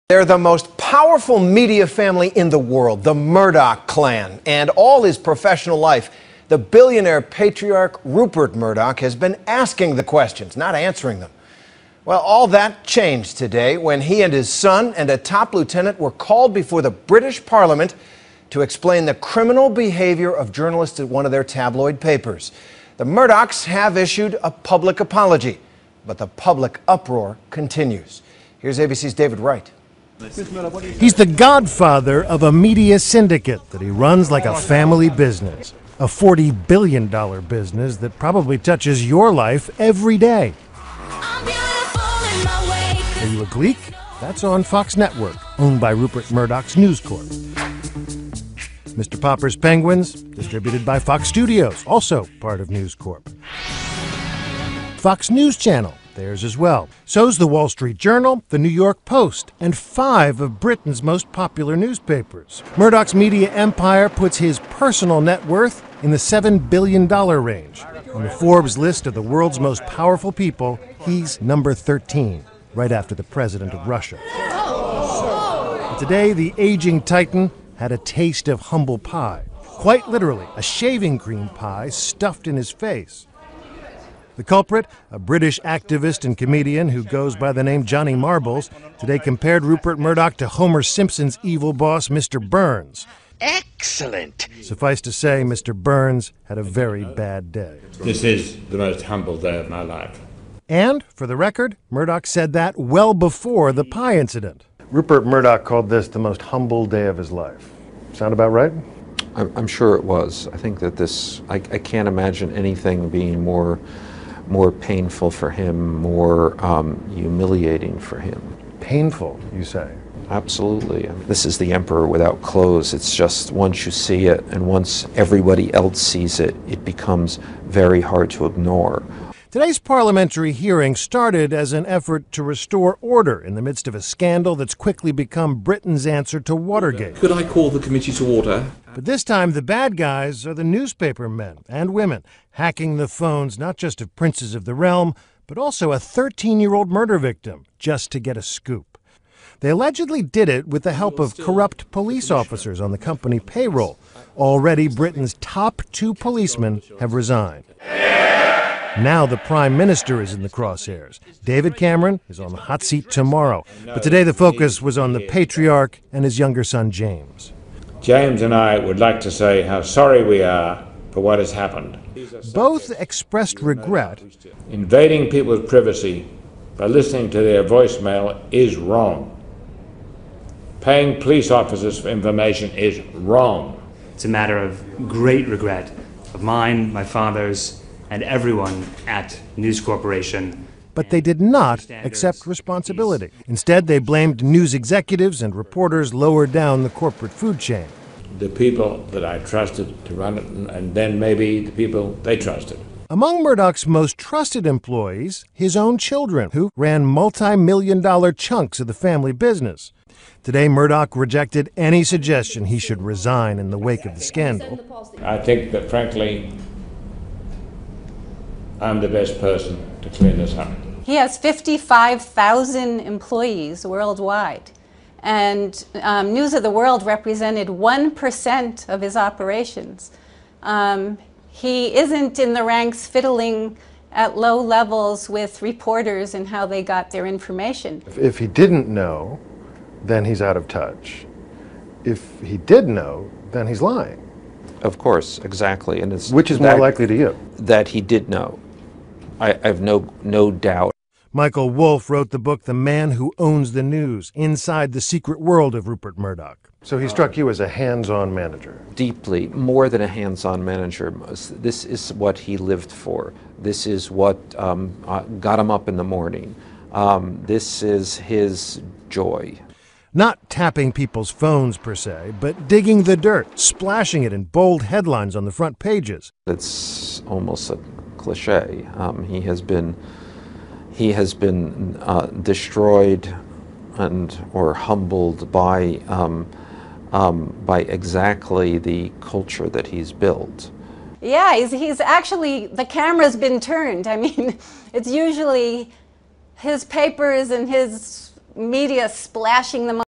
They're the most powerful media family in the world, the Murdoch clan. And all his professional life, the billionaire patriarch Rupert Murdoch has been asking the questions, not answering them. Well, all that changed today when he and his son and a top lieutenant were called before the British Parliament to explain the criminal behavior of journalists at one of their tabloid papers. The Murdochs have issued a public apology, but the public uproar continues. Here's ABC's David Wright. He's the godfather of a media syndicate that he runs like a family business. A $40 billion business that probably touches your life every day. Are you a Gleek? That's on Fox Network, owned by Rupert Murdoch's News Corp. Mr. Popper's Penguins, distributed by Fox Studios, also part of News Corp. Fox News Channel, theirs as well. So's the Wall Street Journal, the New York Post, and 5 of Britain's most popular newspapers. Murdoch's media empire puts his personal net worth in the $7 billion range. On the Forbes list of the world's most powerful people, he's number 13, right after the president of Russia. But today, the aging titan had a taste of humble pie. Quite literally, a shaving cream pie stuffed in his face. The culprit, a British activist and comedian who goes by the name Johnny Marbles, today compared Rupert Murdoch to Homer Simpson's evil boss, Mr. Burns. Excellent! Suffice to say, Mr. Burns had a very bad day. This is the most humble day of my life. And, for the record, Murdoch said that well before the pie incident. Rupert Murdoch called this the most humble day of his life. Sound about right? I'm sure it was. I think that I can't imagine anything being more painful for him, more humiliating for him. Painful, you say? Absolutely. I mean, this is the emperor without clothes. It's just once you see it and once everybody else sees it, it becomes very hard to ignore. Today's parliamentary hearing started as an effort to restore order in the midst of a scandal that's quickly become Britain's answer to Watergate. Could I call the committee to order? But this time, the bad guys are the newspaper men and women, hacking the phones not just of princes of the realm, but also a 13-year-old murder victim, just to get a scoop. They allegedly did it with the help of corrupt police officers on the company payroll. Already, Britain's top 2 policemen have resigned. Now the Prime Minister is in the crosshairs. David Cameron is on the hot seat tomorrow. But today the focus was on the patriarch and his younger son, James. James and I would like to say how sorry we are for what has happened. Both expressed regret. Invading people's privacy by listening to their voicemail is wrong. Paying police officers for information is wrong. It's a matter of great regret of mine, my father's, and everyone at News Corporation. But they did not accept responsibility. Instead, they blamed news executives and reporters lower down the corporate food chain. The people that I trusted to run it, and then maybe the people they trusted. Among Murdoch's most trusted employees, his own children, who ran multi-million-dollar chunks of the family business. Today, Murdoch rejected any suggestion he should resign in the wake of the scandal. I think that, frankly, I'm the best person to clean this up. He has 55,000 employees worldwide, and News of the World represented 1% of his operations. He isn't in the ranks fiddling at low levels with reporters and how they got their information. If he didn't know, then he's out of touch. If he did know, then he's lying. Of course, exactly. And it's which is more likely to you? That he did know. I have no doubt. Michael Wolff wrote the book The Man Who Owns the News, Inside the Secret World of Rupert Murdoch. So he struck you as a hands-on manager? Deeply, more than a hands-on manager. This is what he lived for. This is what got him up in the morning. This is his joy. Not tapping people's phones per se, but digging the dirt, splashing it in bold headlines on the front pages. It's almost a cliche. He has been destroyed or humbled by exactly the culture that he's built. Yeah, he's actually, the camera's been turned. I mean, it's usually his papers and his media splashing them